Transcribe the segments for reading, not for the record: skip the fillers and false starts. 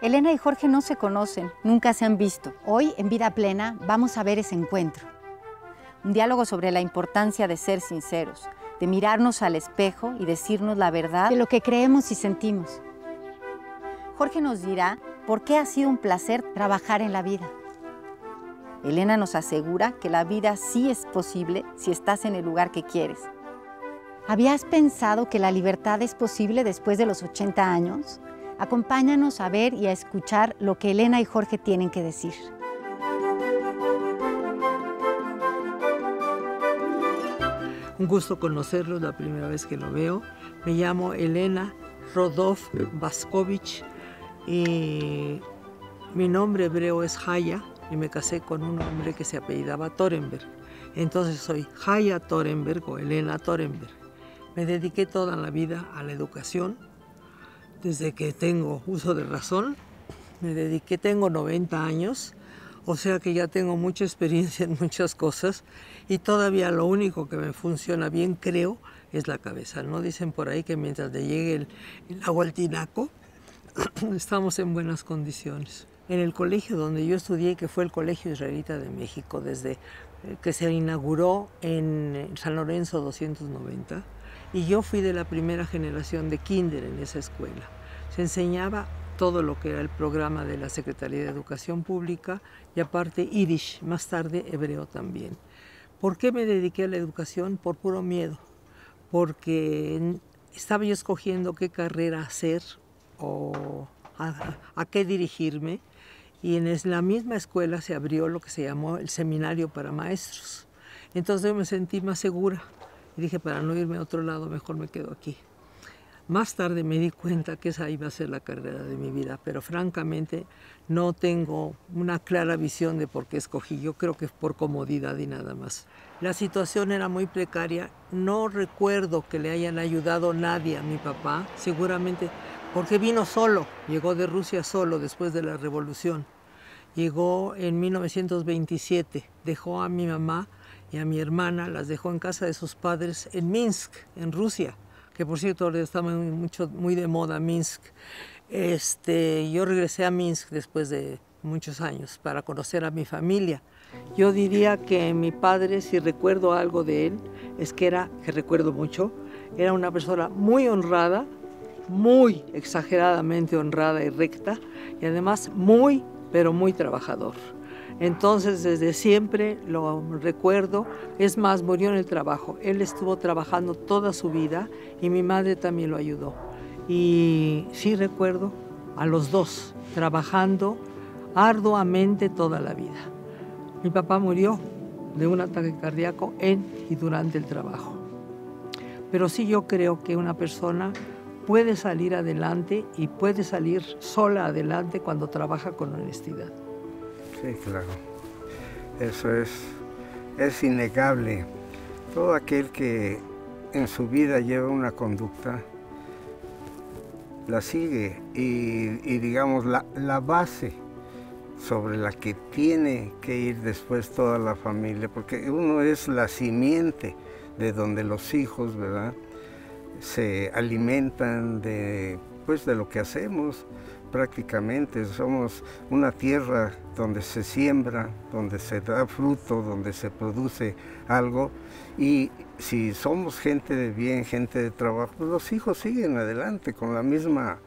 Elena y Jorge no se conocen, nunca se han visto. Hoy, en Vida Plena, vamos a ver ese encuentro. Un diálogo sobre la importancia de ser sinceros, de mirarnos al espejo y decirnos la verdad de lo que creemos y sentimos. Jorge nos dirá por qué ha sido un placer trabajar en la vida. Elena nos asegura que la vida sí es posible si estás en el lugar que quieres. ¿Habías pensado que la libertad es posible después de los 80 años? Acompáñanos a ver y a escuchar lo que Elena y Jorge tienen que decir. Un gusto conocerlos, la primera vez que lo veo. Me llamo Elena Rodolf Vaskovich y mi nombre hebreo es Haya y me casé con un hombre que se apellidaba Torenberg. Entonces soy Haya Torenberg o Elena Torenberg. Me dediqué toda la vida a la educación. Desde que tengo uso de razón, tengo 90 años, o sea que ya tengo mucha experiencia en muchas cosas y todavía lo único que me funciona bien, creo, es la cabeza. ¿No? Dicen por ahí que mientras le llegue el agua al tinaco, estamos en buenas condiciones. En el colegio donde yo estudié, que fue el Colegio Israelita de México, desde que se inauguró en San Lorenzo 290, y yo fui de la primera generación de kinder en esa escuela. Se enseñaba todo lo que era el programa de la Secretaría de Educación Pública y aparte Yiddish, más tarde hebreo también. ¿Por qué me dediqué a la educación? Por puro miedo, porque estaba yo escogiendo qué carrera hacer o a qué dirigirme, y en la misma escuela se abrió lo que se llamó el Seminario para Maestros. Entonces yo me sentí más segura. Y dije, para no irme a otro lado, mejor me quedo aquí. Más tarde me di cuenta que esa iba a ser la carrera de mi vida, pero francamente no tengo una clara visión de por qué escogí. Yo creo que es por comodidad y nada más. La situación era muy precaria. No recuerdo que le hayan ayudado nadie a mi papá, seguramente porque vino solo. Llegó de Rusia solo después de la revolución. Llegó en 1927, dejó a mi mamá y a mi hermana, las dejó en casa de sus padres en Minsk, en Rusia, que por cierto ahora está muy de moda Minsk. Yo regresé a Minsk después de muchos años para conocer a mi familia. Yo diría que mi padre, si recuerdo algo de él, es que recuerdo mucho, era una persona muy honrada, muy exageradamente honrada y recta, y además pero muy trabajador. Entonces, desde siempre lo recuerdo. Es más, murió en el trabajo. Él estuvo trabajando toda su vida y mi madre también lo ayudó. Y sí recuerdo a los dos trabajando arduamente toda la vida. Mi papá murió de un ataque cardíaco en y durante el trabajo. Pero sí yo creo que una persona puede salir adelante y puede salir sola adelante cuando trabaja con honestidad. Sí, claro. Eso es innegable. Todo aquel que en su vida lleva una conducta, la sigue y digamos, la base sobre la que tiene que ir después toda la familia, porque uno es la simiente de donde los hijos, ¿verdad?, se alimentan de lo que hacemos. Prácticamente somos una tierra donde se siembra, donde se da fruto, donde se produce algo, y si somos gente de bien, gente de trabajo, pues los hijos siguen adelante con la misma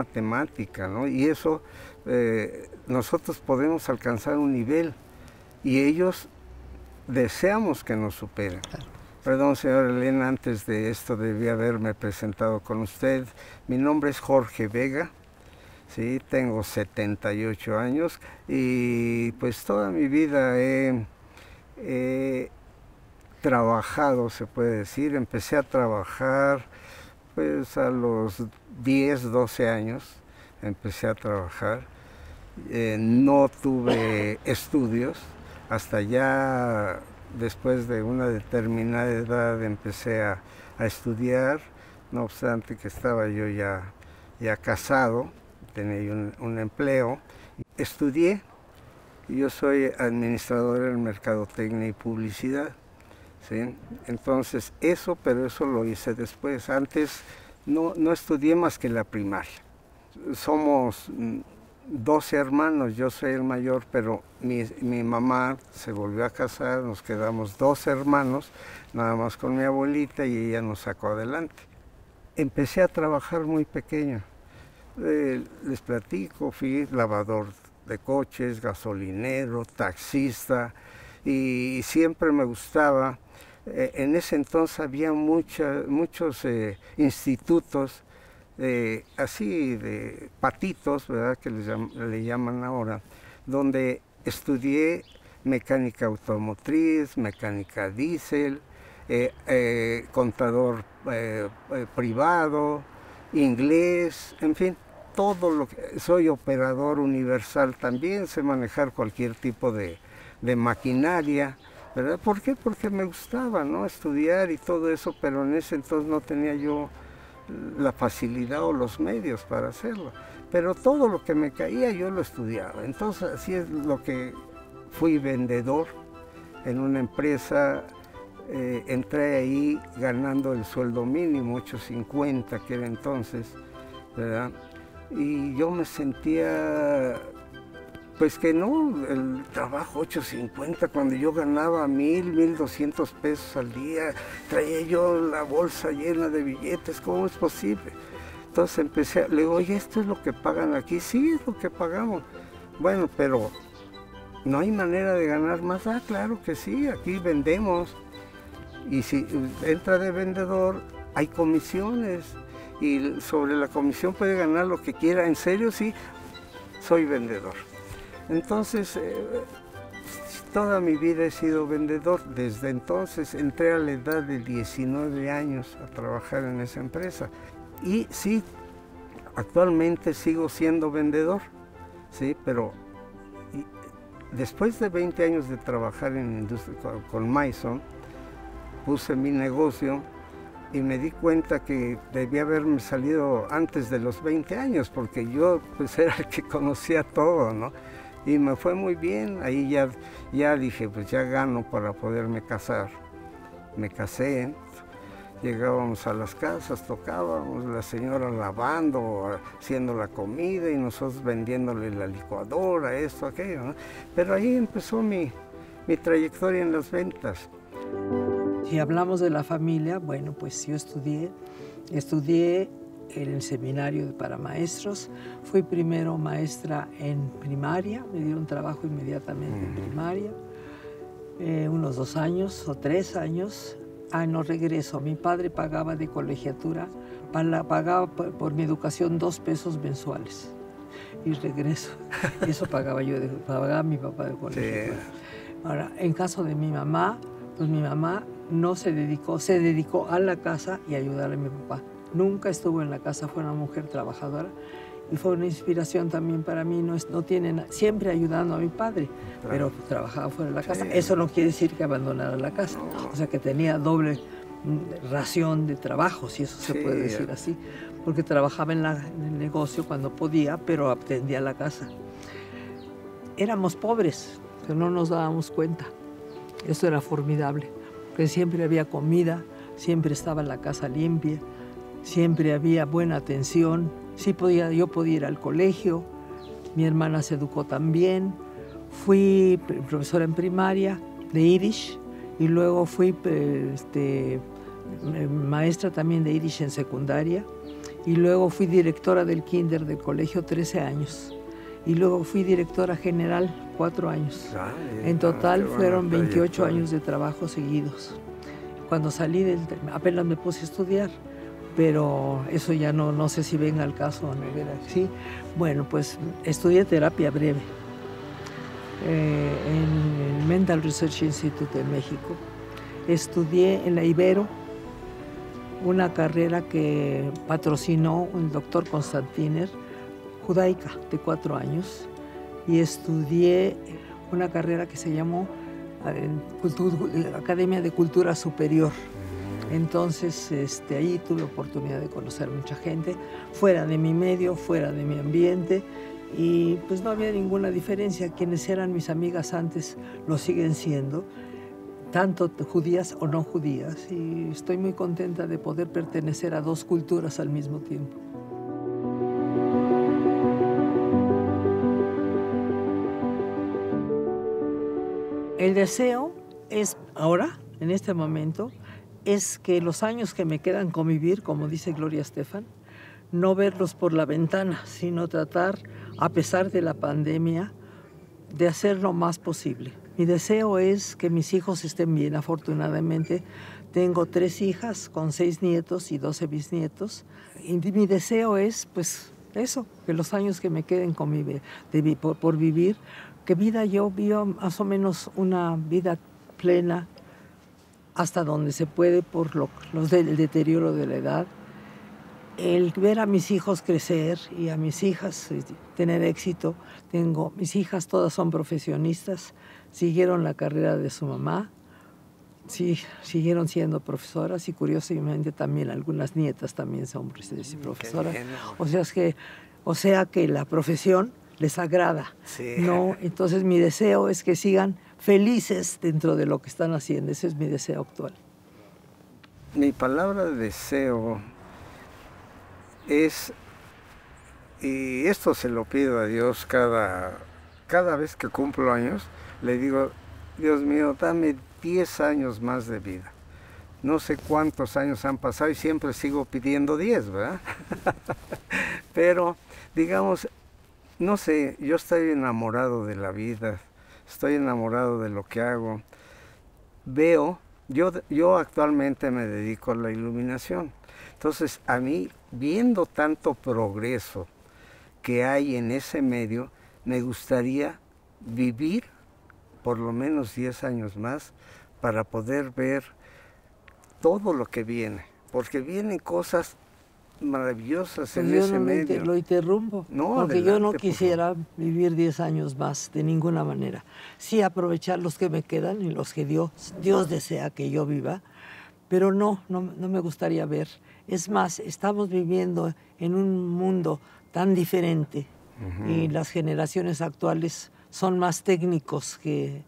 temática, ¿no? Y eso nosotros podemos alcanzar un nivel y ellos deseamos que nos superen. Claro. Perdón, señora Elena, antes de esto debí haberme presentado con usted. Mi nombre es Jorge Vega, ¿sí? Tengo 78 años y pues toda mi vida he trabajado, se puede decir. Empecé a trabajar pues a los 10, 12 años, empecé a trabajar. No tuve estudios hasta ya después de una determinada edad empecé a estudiar, no obstante que estaba yo ya casado, tenía un empleo. Estudié, yo soy administrador en mercadotecnia y publicidad, ¿sí? Entonces pero eso lo hice después. Antes no estudié más que la primaria. Somos 12 hermanos, yo soy el mayor, pero mi mamá se volvió a casar, nos quedamos 2 hermanos, nada más con mi abuelita, y ella nos sacó adelante. Empecé a trabajar muy pequeño. Les platico, fui lavador de coches, gasolinero, taxista, y siempre me gustaba. En ese entonces había muchos institutos así de patitos, ¿verdad?, que le llaman ahora, donde estudié mecánica automotriz, mecánica diésel, contador privado, inglés, en fin, todo lo que... Soy operador universal también, sé manejar cualquier tipo de maquinaria, ¿verdad? ¿Por qué? Porque me gustaba, ¿no?, estudiar y todo eso, pero en ese entonces no tenía yo la facilidad o los medios para hacerlo. Pero todo lo que me caía yo lo estudiaba. Entonces así es lo que fui vendedor en una empresa. Entré ahí ganando el sueldo mínimo, 8.50 que era entonces, ¿verdad? Y yo me sentía, pues que no, el trabajo 8.50, cuando yo ganaba 1.200 pesos al día, traía yo la bolsa llena de billetes, ¿cómo es posible? Entonces empecé, le digo, oye, ¿esto es lo que pagan aquí? Sí, es lo que pagamos. Bueno, pero ¿no hay manera de ganar más? Ah, claro que sí, aquí vendemos. Y si entra de vendedor, hay comisiones, y sobre la comisión puede ganar lo que quiera. ¿En serio? Sí, soy vendedor. Entonces, toda mi vida he sido vendedor. Desde entonces entré a la edad de 19 años a trabajar en esa empresa. Y sí, actualmente sigo siendo vendedor, sí, pero después de 20 años de trabajar en industria con Maison, puse mi negocio y me di cuenta que debía haberme salido antes de los 20 años, porque yo pues era el que conocía todo, ¿no? Y me fue muy bien. Ahí ya dije, pues ya gano para poderme casar. Me casé, llegábamos a las casas, tocábamos, la señora lavando, haciendo la comida y nosotros vendiéndole la licuadora, esto, aquello, ¿no? Pero ahí empezó mi trayectoria en las ventas. Si hablamos de la familia, bueno, pues yo estudié en el seminario para maestros. Fui primero maestra en primaria, me dieron trabajo inmediatamente en primaria, unos 2 años o 3 años. No regreso. Mi padre pagaba de colegiatura, pagaba por mi educación 2 pesos mensuales. Y regreso. Eso pagaba mi papá de colegiatura. Sí. Ahora, en caso de mi mamá, pues mi mamá no se dedicó a la casa y a ayudarle a mi papá. Nunca estuvo en la casa, fue una mujer trabajadora y fue una inspiración también para mí. Siempre ayudando a mi padre, claro, pero trabajaba fuera de la casa. Sí. Eso no quiere decir que abandonara la casa, o sea que tenía doble ración de trabajo, si eso se puede decir así, porque trabajaba en el negocio cuando podía, pero atendía a la casa. Éramos pobres, pero no nos dábamos cuenta. Eso era formidable, porque siempre había comida, siempre estaba la casa limpia, siempre había buena atención. Yo podía ir al colegio, mi hermana se educó también. Fui profesora en primaria de Yiddish y luego fui maestra también de Yiddish en secundaria y luego fui directora del kinder del colegio 13 años. Y luego fui directora general 4 años. En total fueron 28 años de trabajo seguidos. Cuando salí apenas me puse a estudiar, pero eso ya no sé si venga al caso o no. ¿Sí? Bueno, pues estudié terapia breve en el Mental Research Institute de México. Estudié en la Ibero, una carrera que patrocinó el doctor Constantiner, judaica, de 4 años, y estudié una carrera que se llamó la Academia de Cultura Superior. Entonces, ahí tuve oportunidad de conocer mucha gente, fuera de mi medio, fuera de mi ambiente, y pues no había ninguna diferencia. Quienes eran mis amigas antes lo siguen siendo, tanto judías o no judías, y estoy muy contenta de poder pertenecer a dos culturas al mismo tiempo. El deseo es ahora, en este momento, es que los años que me quedan convivir, como dice Gloria Estefan, no verlos por la ventana, sino tratar, a pesar de la pandemia, de hacer lo más posible. Mi deseo es que mis hijos estén bien. Afortunadamente, tengo 3 hijas con 6 nietos y 12 bisnietos. Y mi deseo es, pues, eso, que los años que me queden por vivir, que yo viva más o menos una vida plena, hasta donde se puede por el deterioro de la edad. El ver a mis hijos crecer y a mis hijas tener éxito. Mis hijas todas son profesionistas, siguieron la carrera de su mamá, siguieron siendo profesoras, y curiosamente también algunas nietas también son profesoras. O sea que la profesión les agrada, sí. ¿No? Entonces mi deseo es que sigan felices dentro de lo que están haciendo. Ese es mi deseo actual. Mi palabra de deseo es, y esto se lo pido a Dios cada vez que cumplo años, le digo, Dios mío, dame 10 años más de vida. No sé cuántos años han pasado y siempre sigo pidiendo 10, ¿verdad? Pero, digamos, no sé, yo estoy enamorado de la vida, estoy enamorado de lo que hago. Yo actualmente me dedico a la iluminación. Entonces, a mí, viendo tanto progreso que hay en ese medio, me gustaría vivir por lo menos 10 años más para poder ver todo lo que viene, porque vienen cosas maravillosas en ese medio. Yo lo interrumpo, no, porque adelante, yo no quisiera vivir 10 años más de ninguna manera. Sí aprovechar los que me quedan y los que Dios desea que yo viva, pero no me gustaría ver. Es más, estamos viviendo en un mundo tan diferente, y las generaciones actuales son más técnicos que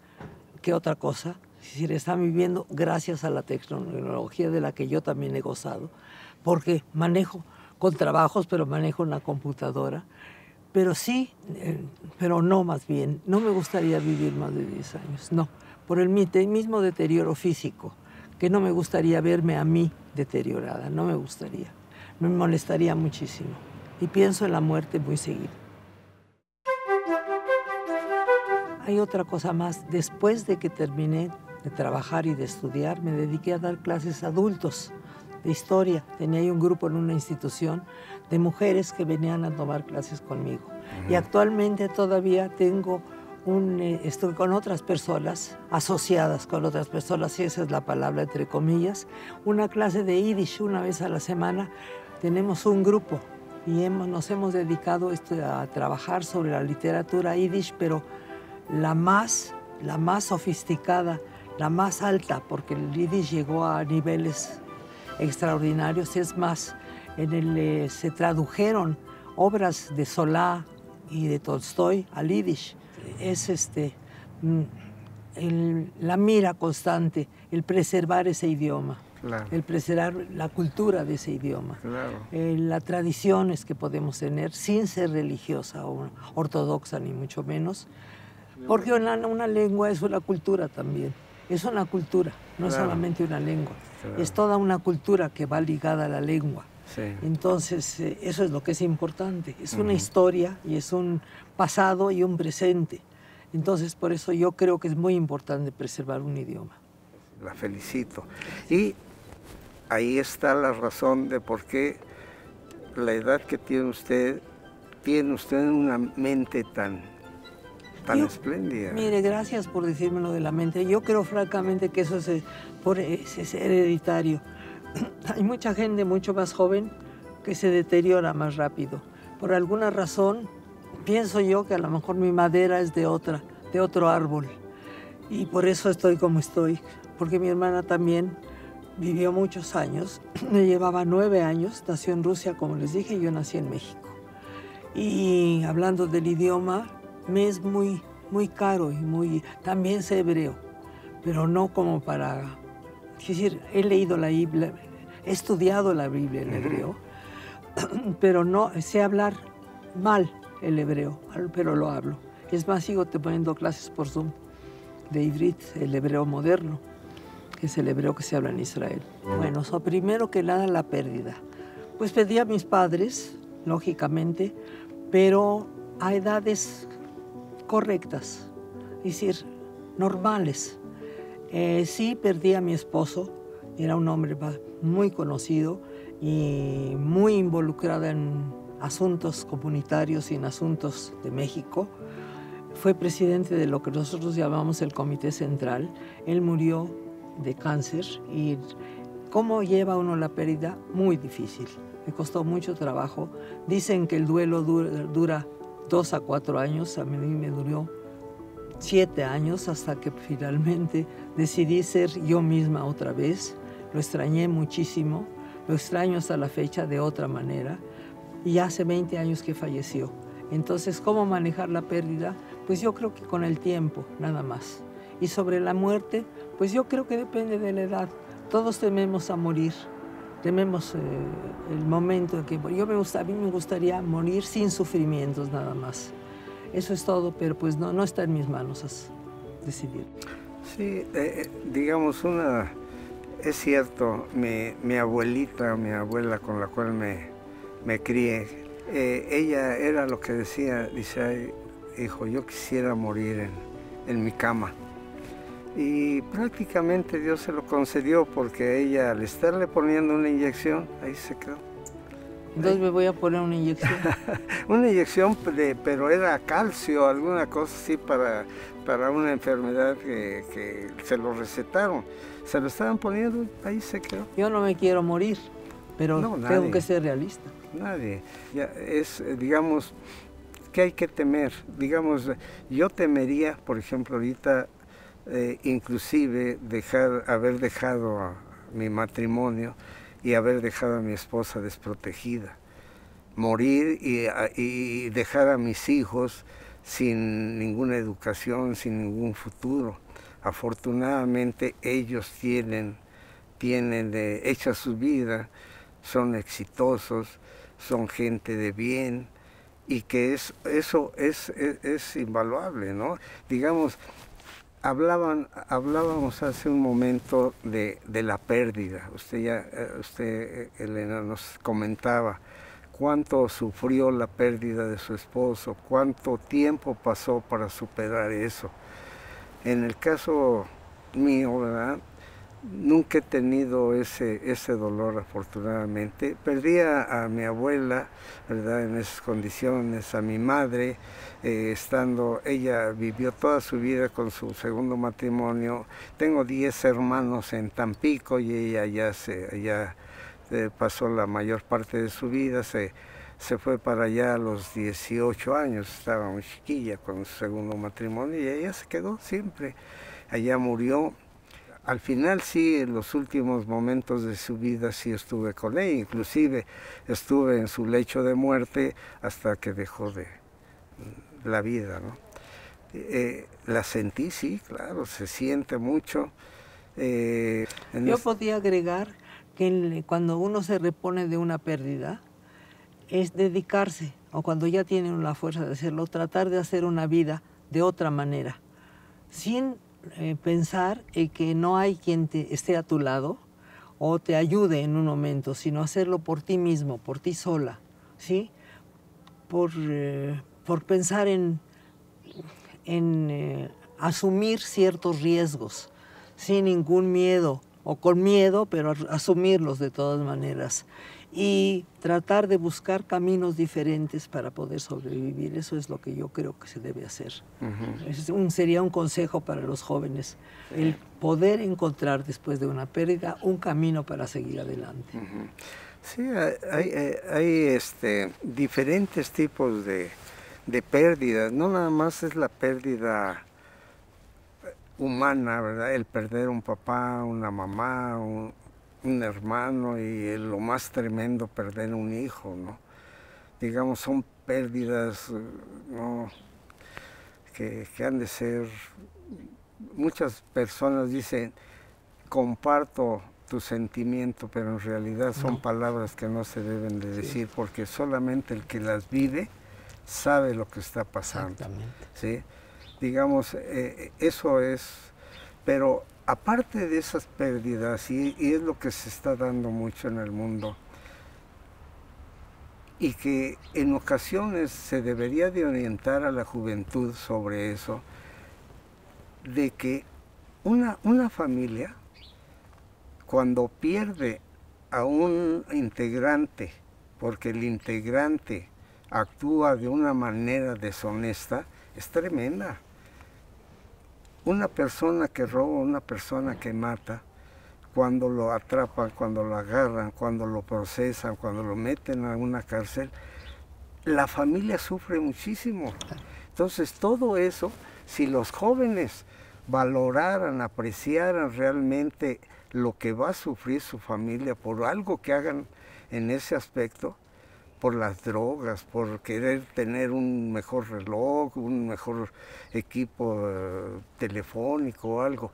otra cosa. Es decir, están viviendo gracias a la tecnología de la que yo también he gozado, porque manejo con trabajos, pero manejo una computadora. Pero sí, pero no, más bien, no me gustaría vivir más de 10 años, no, por el mismo deterioro físico, que no me gustaría verme a mí deteriorada, no me gustaría, me molestaría muchísimo. Y pienso en la muerte muy seguido. Hay otra cosa más. Después de que terminé de trabajar y de estudiar, me dediqué a dar clases a adultos de historia. Tenía ahí un grupo en una institución de mujeres que venían a tomar clases conmigo. Y actualmente todavía estoy con otras personas, asociadas con otras personas, y esa es la palabra entre comillas, una clase de Yiddish una vez a la semana. Tenemos un grupo y nos hemos dedicado a trabajar sobre la literatura Yiddish, pero la más sofisticada, la más alta, porque el Yiddish llegó a niveles extraordinarios. Es más, se tradujeron obras de Solá y de Tolstoy al Yiddish. Es la mira constante, el preservar ese idioma, claro, el preservar la cultura de ese idioma, claro, las tradiciones que podemos tener sin ser religiosa o ortodoxa, ni mucho menos. Porque una lengua es una cultura también. Es una cultura, no es solamente una lengua. Es toda una cultura que va ligada a la lengua. Sí. Entonces, eso es lo que es importante. Es una historia y es un pasado y un presente. Entonces, por eso yo creo que es muy importante preservar un idioma. La felicito. Y ahí está la razón de por qué la edad que tiene usted una mente tan espléndida. Mire, gracias por decirme lo de la mente. Yo creo francamente que eso es hereditario. Hay mucha gente mucho más joven que se deteriora más rápido. Por alguna razón, pienso yo que a lo mejor mi madera es de otro árbol. Y por eso estoy como estoy, porque mi hermana también vivió muchos años, me llevaba 9 años, nació en Rusia, como les dije, y yo nací en México. Y hablando del idioma, me es muy caro y también sé hebreo, pero no como para... Es decir, he leído la Biblia, he estudiado la Biblia en hebreo, pero no sé hablar mal el hebreo, pero lo hablo. Es más, sigo teniendo clases por Zoom de Ivrit, el hebreo moderno, que es el hebreo que se habla en Israel. Bueno, primero que nada la pérdida. Pues pedí a mis padres, lógicamente, pero a edades correctas, es decir, normales. Sí perdí a mi esposo, era un hombre muy conocido y muy involucrado en asuntos comunitarios y en asuntos de México. Fue presidente de lo que nosotros llamamos el Comité Central. Él murió de cáncer y ¿cómo lleva uno la pérdida? Muy difícil. Me costó mucho trabajo. Dicen que el duelo dura 2 a 4 años. A mí me duró 7 años hasta que finalmente decidí ser yo misma otra vez. Lo extrañé muchísimo. Lo extraño hasta la fecha de otra manera. Y hace 20 años que falleció. Entonces, ¿cómo manejar la pérdida? Pues yo creo que con el tiempo, nada más. Y sobre la muerte, pues yo creo que depende de la edad. Todos tememos a morir. Tememos el momento en que... a mí me gustaría morir sin sufrimientos, nada más. Eso es todo, pero pues no está en mis manos decidir. Sí, digamos, es cierto, mi abuela con la cual me crié, ella era lo que decía, dice, ay, hijo, yo quisiera morir en mi cama. Y prácticamente Dios se lo concedió porque ella, al estarle poniendo una inyección, ahí se quedó. Entonces me voy a poner una inyección. Una inyección, pero era calcio, alguna cosa así para una enfermedad que se lo recetaron. Se lo estaban poniendo, ahí se quedó. Yo no me quiero morir, pero no, tengo que ser realista. Nadie. Ya digamos, ¿qué hay que temer? Digamos, yo temería, por ejemplo, ahorita, inclusive haber dejado a mi matrimonio y haber dejado a mi esposa desprotegida. Morir y dejar a mis hijos sin ninguna educación, sin ningún futuro. Afortunadamente ellos tienen hecha su vida, son exitosos, son gente de bien, y que eso es invaluable, ¿no? Digamos, hablábamos hace un momento de la pérdida. Usted, Elena, nos comentaba cuánto sufrió la pérdida de su esposo, cuánto tiempo pasó para superar eso. En el caso mío, ¿verdad?, nunca he tenido ese dolor, afortunadamente. Perdí a mi abuela, ¿verdad?, en esas condiciones, a mi madre, ella vivió toda su vida con su segundo matrimonio. Tengo 10 hermanos en Tampico y ella ya pasó la mayor parte de su vida, se fue para allá a los 18 años, estaba muy chiquilla con su segundo matrimonio y ella se quedó siempre. Allá murió. Al final sí, en los últimos momentos de su vida sí estuve con ella, inclusive estuve en su lecho de muerte hasta que dejó de la vida, ¿no? La sentí, sí, claro, se siente mucho. Yo podía agregar que cuando uno se repone de una pérdida, es dedicarse, o cuando ya tiene la fuerza de hacerlo, tratar de hacer una vida de otra manera, sin pensar que no hay quien esté a tu lado o te ayude en un momento, sino hacerlo por ti mismo, por ti sola, ¿sí? Por pensar en asumir ciertos riesgos sin ningún miedo, o con miedo, pero asumirlos de todas maneras. Y tratar de buscar caminos diferentes para poder sobrevivir. Eso es lo que yo creo que se debe hacer. Sería un consejo para los jóvenes, el poder encontrar después de una pérdida un camino para seguir adelante. Sí, hay diferentes tipos de pérdidas. No nada más es la pérdida humana, ¿verdad? El perder un papá, una mamá, un hermano y lo más tremendo, perder un hijo, ¿no? Digamos, son pérdidas, ¿no? que han de ser. Muchas personas dicen, comparto tu sentimiento, pero en realidad son palabras que no se deben de decir, porque solamente el que las vive sabe lo que está pasando. ¿Sí? Digamos, eso es, pero aparte de esas pérdidas, y es lo que se está dando mucho en el mundo, y que en ocasiones se debería de orientar a la juventud sobre eso, de que una familia, cuando pierde a un integrante, porque el integrante actúa de una manera deshonesta, es tremenda. Una persona que roba, una persona que mata, cuando lo atrapan, cuando lo agarran, cuando lo procesan, cuando lo meten a una cárcel, la familia sufre muchísimo. Entonces todo eso, si los jóvenes valoraran, apreciaran realmente lo que va a sufrir su familia por algo que hagan en ese aspecto, por las drogas, por querer tener un mejor reloj, un mejor equipo telefónico o algo,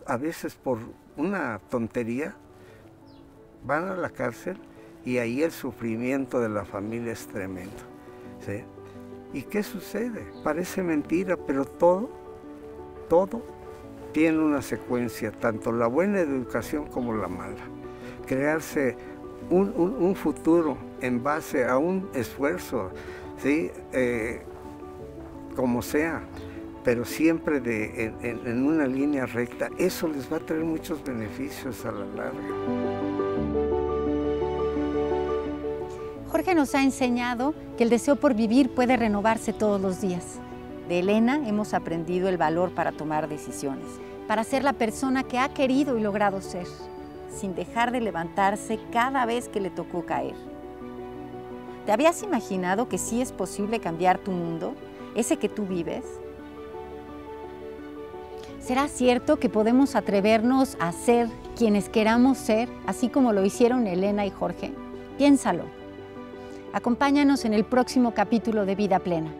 a veces por una tontería, van a la cárcel y ahí el sufrimiento de la familia es tremendo, ¿sí? ¿Y qué sucede? Parece mentira, pero todo tiene una secuencia, tanto la buena educación como la mala. Crearse un futuro en base a un esfuerzo, ¿sí? Como sea, pero siempre en una línea recta, eso les va a traer muchos beneficios a la larga. Jorge nos ha enseñado que el deseo por vivir puede renovarse todos los días. De Elena hemos aprendido el valor para tomar decisiones, para ser la persona que ha querido y logrado ser, sin dejar de levantarse cada vez que le tocó caer. ¿Te habías imaginado que sí es posible cambiar tu mundo, ese que tú vives? ¿Será cierto que podemos atrevernos a ser quienes queramos ser, así como lo hicieron Elena y Jorge? Piénsalo. Acompáñanos en el próximo capítulo de Vida Plena.